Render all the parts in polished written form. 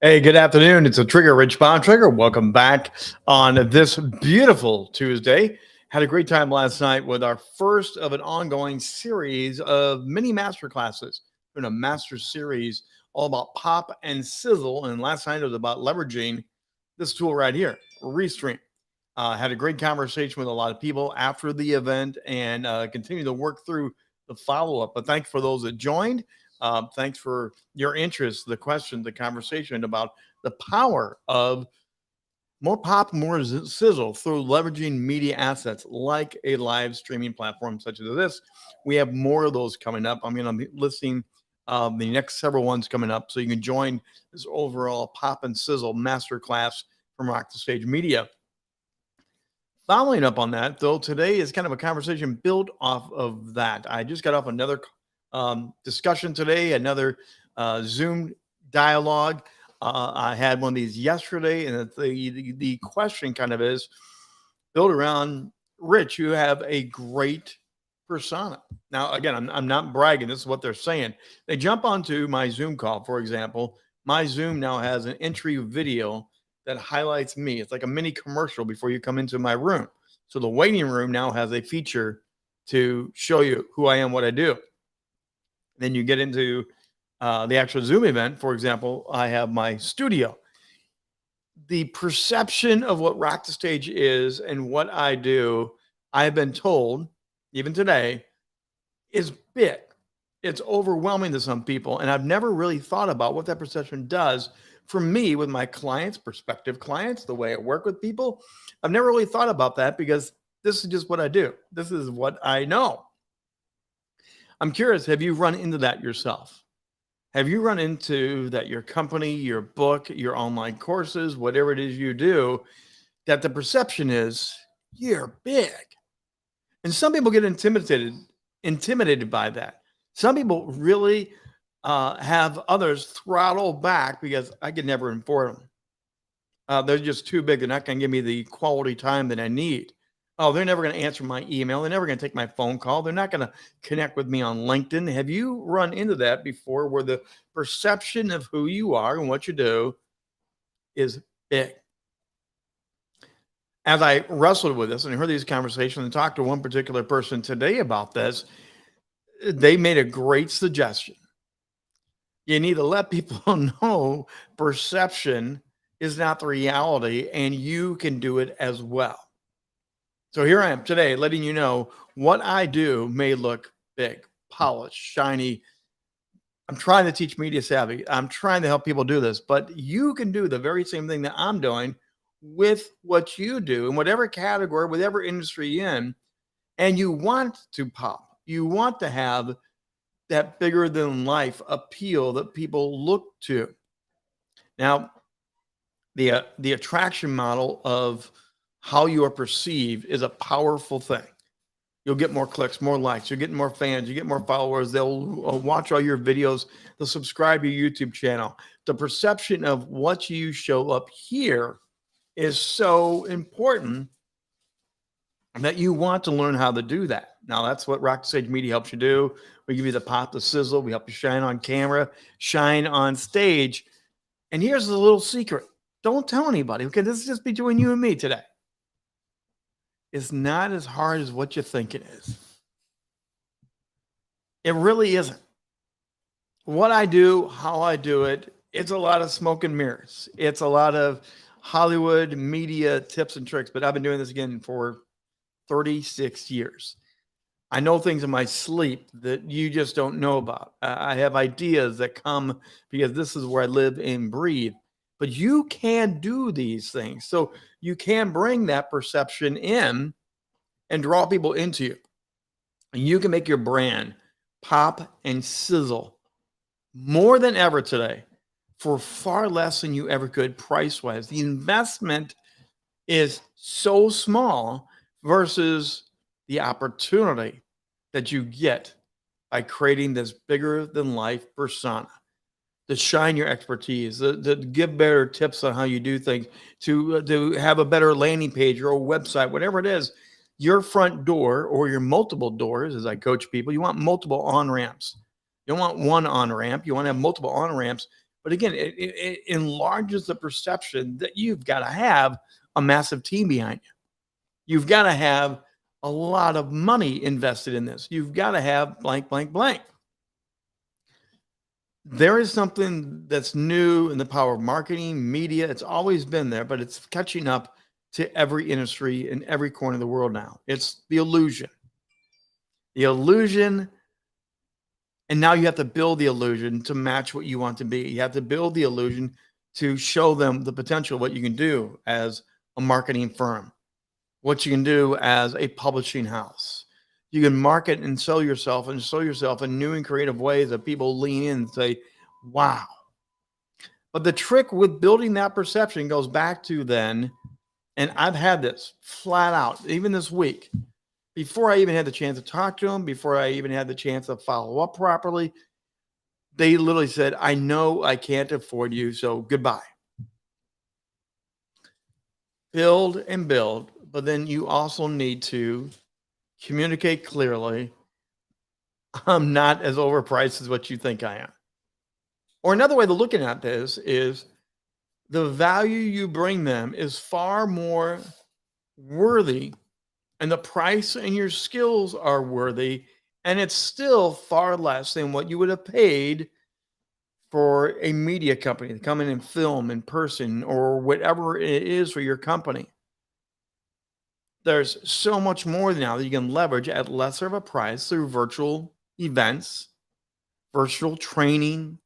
Hey, good afternoon. It's a Trigger Rich Bomb Trigger. Welcome back on this beautiful Tuesday. Had a great time last night with our first of an ongoing series of mini master classes. In a master series all about pop and sizzle. And last night it was about leveraging this tool right here, Restream. Had a great conversation with a lot of people after the event and continue to work through the follow up. But thanks for those that joined. Thanks for your interest, the question, the conversation about the power of more pop, more sizzle through leveraging media assets like a live streaming platform such as this. We have more of those coming up. I'm going to be listing the next several ones coming up so you can join this overall pop and sizzle masterclass from Rock the Stage Media. Following up on that, though, today is kind of a conversation built off of that. I just got off another discussion today, another Zoom dialogue. I had one of these yesterday, and the question kind of is built around Rich. You have a great persona. Now, again, I'm not bragging. This is what they're saying. They jump onto my Zoom call, for example. My Zoom now has an entry video that highlights me. It's like a mini commercial before you come into my room. So the waiting room now has a feature to show you who I am, what I do. Then you get into the actual Zoom event. For example, I have my studio. The perception of what Rock the Stage is and what I do, I've been told, even today, is big. It's overwhelming to some people. And I've never really thought about what that perception does for me with my clients, prospective clients, the way I work with people. I've never really thought about that because this is just what I do. This is what I know. I'm curious, have you run into that yourself? Have you run into that your company, your book, your online courses, whatever it is you do, that the perception is you're big? And some people get intimidated by that. Some people really have others throttle back because I could never inform them. They're just too big. They're not going to give me the quality time that I need. Oh, they're never going to answer my email. They're never going to take my phone call. They're not going to connect with me on LinkedIn. Have you run into that before where the perception of who you are and what you do is big? As I wrestled with this and heard these conversations and talked to one particular person today about this, they made a great suggestion. You need to let people know perception is not the reality and you can do it as well. So here I am today letting you know what I do may look big, polished, shiny. I'm trying to teach media savvy. I'm trying to help people do this, but you can do the very same thing that I'm doing with what you do in whatever category, whatever industry you're in, and you want to pop. You want to have that bigger than life appeal that people look to. Now, the attraction model of how you are perceived is a powerful thing. You'll get more clicks, more likes, you're getting more fans, you get more followers. They'll watch all your videos, they'll subscribe to your YouTube channel. The perception of what you show up here is so important that you want to learn how to do that. Now, that's what Rock the Stage Media helps you do. We give you the pop, the sizzle. We help you shine on camera, shine on stage. And here's a little secret. Don't tell anybody, okay? This is just between you and me today. It's not as hard as what you think it is. It really isn't. What I do, how I do it, it's a lot of smoke and mirrors. It's a lot of Hollywood media tips and tricks, but I've been doing this again for 36 years. I know things in my sleep that you just don't know about. I have ideas that come because this is where I live and breathe. But you can do these things. So you can bring that perception in and draw people into you. And you can make your brand pop and sizzle more than ever today for far less than you ever could price-wise. The investment is so small versus the opportunity that you get by creating this bigger than life persona, to shine your expertise, to give better tips on how you do things, to have a better landing page or a website, whatever it is. Your front door or your multiple doors, as I coach people, you want multiple on-ramps. You don't want one on-ramp. You want to have multiple on-ramps, But again, it enlarges the perception that you've got to have a massive team behind you. You've got to have a lot of money invested in this. You've got to have blank, blank, blank. There is something that's new in the power of marketing, media. It's always been there, but it's catching up to every industry in every corner of the world now. It's the illusion. The illusion. And now you have to build the illusion to match what you want to be. You have to build the illusion to show them the potential of what you can do as a marketing firm, what you can do as a publishing house. You can market and sell yourself in new and creative ways that people lean in and say, wow. But the trick with building that perception goes back to then, and I've had this flat out, even this week, before I even had the chance to talk to them, before I even had the chance to follow up properly, they literally said, I know I can't afford you, so goodbye. Build and build, but then you also need to communicate clearly. I'm not as overpriced as what you think I am. Or another way of looking at this is the value you bring them is far more worthy, and the price and your skills are worthy, and it's still far less than what you would have paid for a media company to come in and film in person or whatever it is for your company. There's so much more now that you can leverage at lesser of a price through virtual events, virtual training,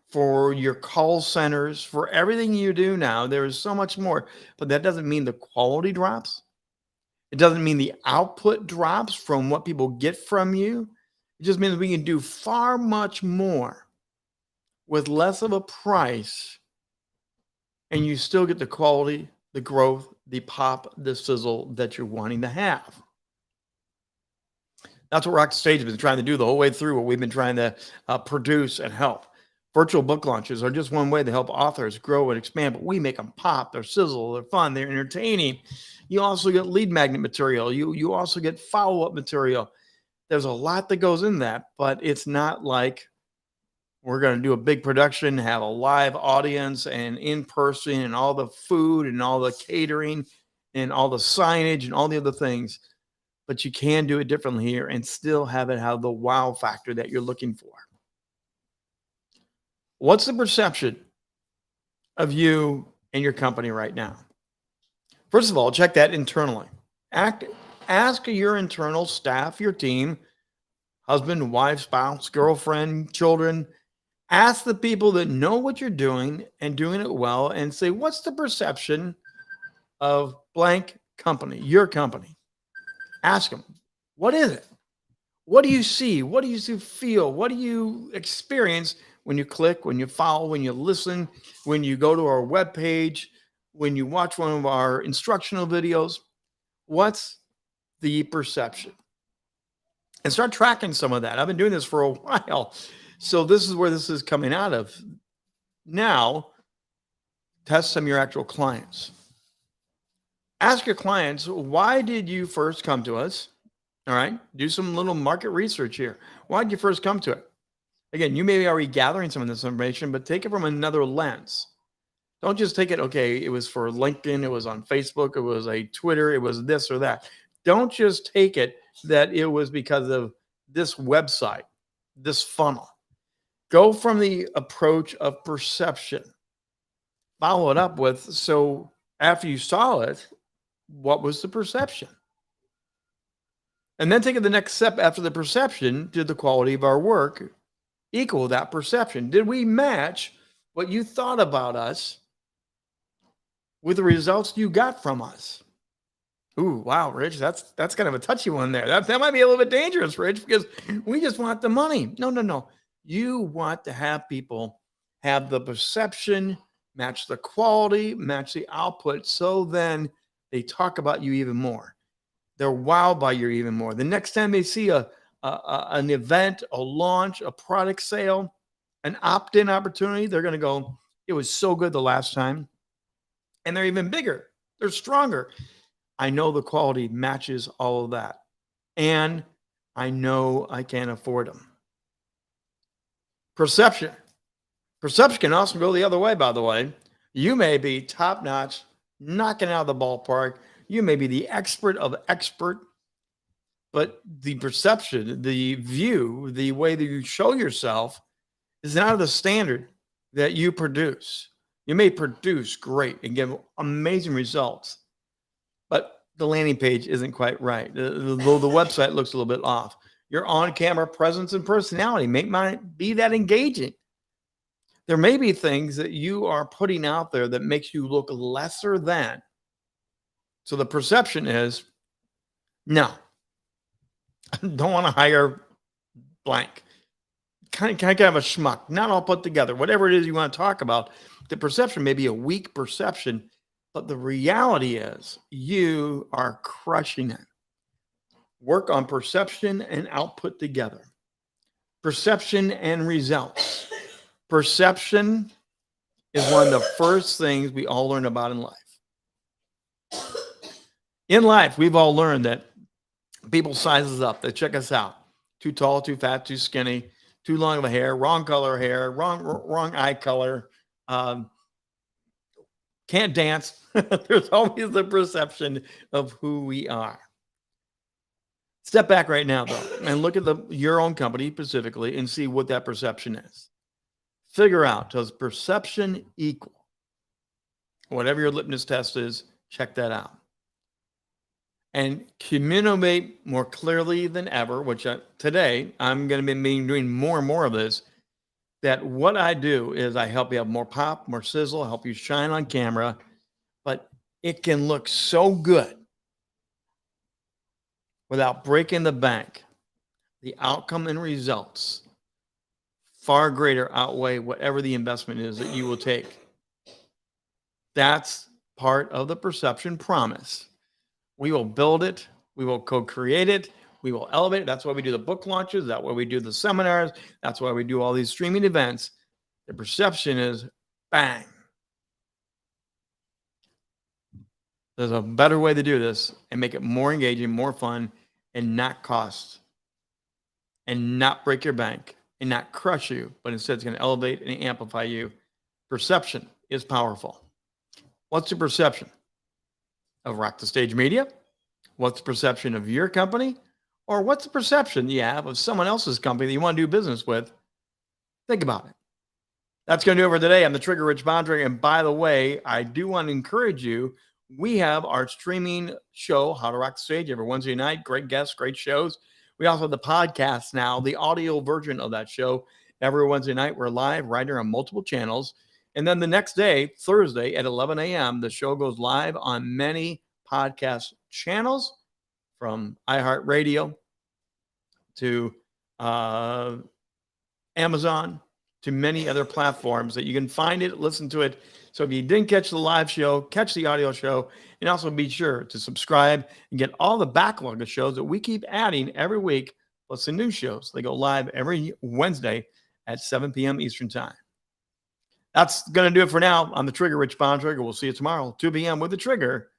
for your call centers, for everything you do now. There is so much more, but that doesn't mean the quality drops. It doesn't mean the output drops from what people get from you. It just means we can do far much more with less of a price, and you still get the quality, the growth, the pop, the sizzle that you're wanting to have. That's what Rock Stage has been trying to do the whole way through, what we've been trying to produce and help. Virtual book launches are just one way to help authors grow and expand, but we make them pop. They're sizzle, they're fun, they're entertaining. You also get lead magnet material. You also get follow-up material. There's a lot that goes in that, but it's not like we're going to do a big production, have a live audience and in person and all the food and all the catering and all the signage and all the other things. But you can do it differently here and still have it have the wow factor that you're looking for. What's the perception of you and your company right now? First of all, check that internally. Ask your internal staff, your team, husband, wife, spouse, girlfriend, children. Ask the people that know what you're doing and doing it well and say, what's the perception of blank company, your company? Ask them, what is it? What do you see? What do you feel? What do you experience when you click, when you follow, when you listen, when you go to our webpage, when you watch one of our instructional videos? What's the perception? And start tracking some of that. I've been doing this for a while. So this is where this is coming out of. Now, test some of your actual clients. Ask your clients, why did you first come to us? All right. Do some little market research here. Why did you first come to it? Again, you may be already gathering some of this information, but take it from another lens. Don't just take it, okay, it was for LinkedIn, it was on Facebook, it was a Twitter, it was this or that. Don't just take it that it was because of this website, this funnel. Go from the approach of perception. Follow it up with, so after you saw it, what was the perception? And then take it the next step after the perception. Did the quality of our work equal that perception? Did we match what you thought about us with the results you got from us? Ooh, wow, Rich, that's kind of a touchy one there. That might be a little bit dangerous, Rich, because we just want the money. No. You want to have people have the perception, match the quality, match the output, so then they talk about you even more. They're wowed by you even more. The next time they see an event, a launch, a product sale, an opt-in opportunity, they're going to go, it was so good the last time. And they're even bigger. They're stronger. I know the quality matches all of that. And I know I can't afford them. Perception. Perception can also go the other way, by the way. You may be top notch, knocking out of the ballpark. You may be the expert of expert, but the perception, the view, the way that you show yourself is not the standard that you produce. You may produce great and give amazing results, but the landing page isn't quite right. The website looks a little bit off. Your on-camera presence and personality might be that engaging. There may be things that you are putting out there that makes you look lesser than. So the perception is, no, I don't want to hire blank. Kind of a schmuck, not all put together. Whatever it is you want to talk about, the perception may be a weak perception, but the reality is you are crushing it. Work on perception and output together. Perception and results. Perception is one of the first things we all learn about in life. In life, we've all learned that people size us up. They check us out. Too tall, too fat, too skinny, too long of a hair, wrong color hair, wrong eye color, can't dance. There's always the perception of who we are. Step back right now, though, and look at your own company specifically and see what that perception is. Figure out, does perception equal? Whatever your litmus test is, check that out. And communicate more clearly than ever, which today I'm going to be doing more and more of this, that what I do is I help you have more pop, more sizzle, help you shine on camera, but it can look so good without breaking the bank. The outcome and results far greater outweigh whatever the investment is that you will take. That's part of the perception promise. We will build it. We will co-create it. We will elevate it. That's why we do the book launches. That's why we do the seminars. That's why we do all these streaming events. The perception is bang. There's a better way to do this and make it more engaging, more fun, and not cost, and not break your bank, and not crush you, but instead it's going to elevate and amplify you. Perception is powerful. What's the perception of Rock the Stage Media? What's the perception of your company? Or what's the perception you have of someone else's company that you want to do business with? Think about it. That's going to do it for today. I'm the Trigger Rich Bontrager. And by the way, I do want to encourage you. We have our streaming show, How to Rock the Stage, every Wednesday night. Great guests, great shows. We also have the podcast now, the audio version of that show. Every Wednesday night, we're live right here on multiple channels. And then the next day, Thursday at 11 a.m., the show goes live on many podcast channels, from iHeartRadio to Amazon to many other platforms that you can find it, listen to it. So if you didn't catch the live show, catch the audio show, and also be sure to subscribe and get all the backlog of shows that we keep adding every week, plus the new shows. They go live every Wednesday at 7 p.m. Eastern Time. That's going to do it for now. I'm the Trigger Rich Bontrager. We'll see you tomorrow, 2 p.m. with the Trigger.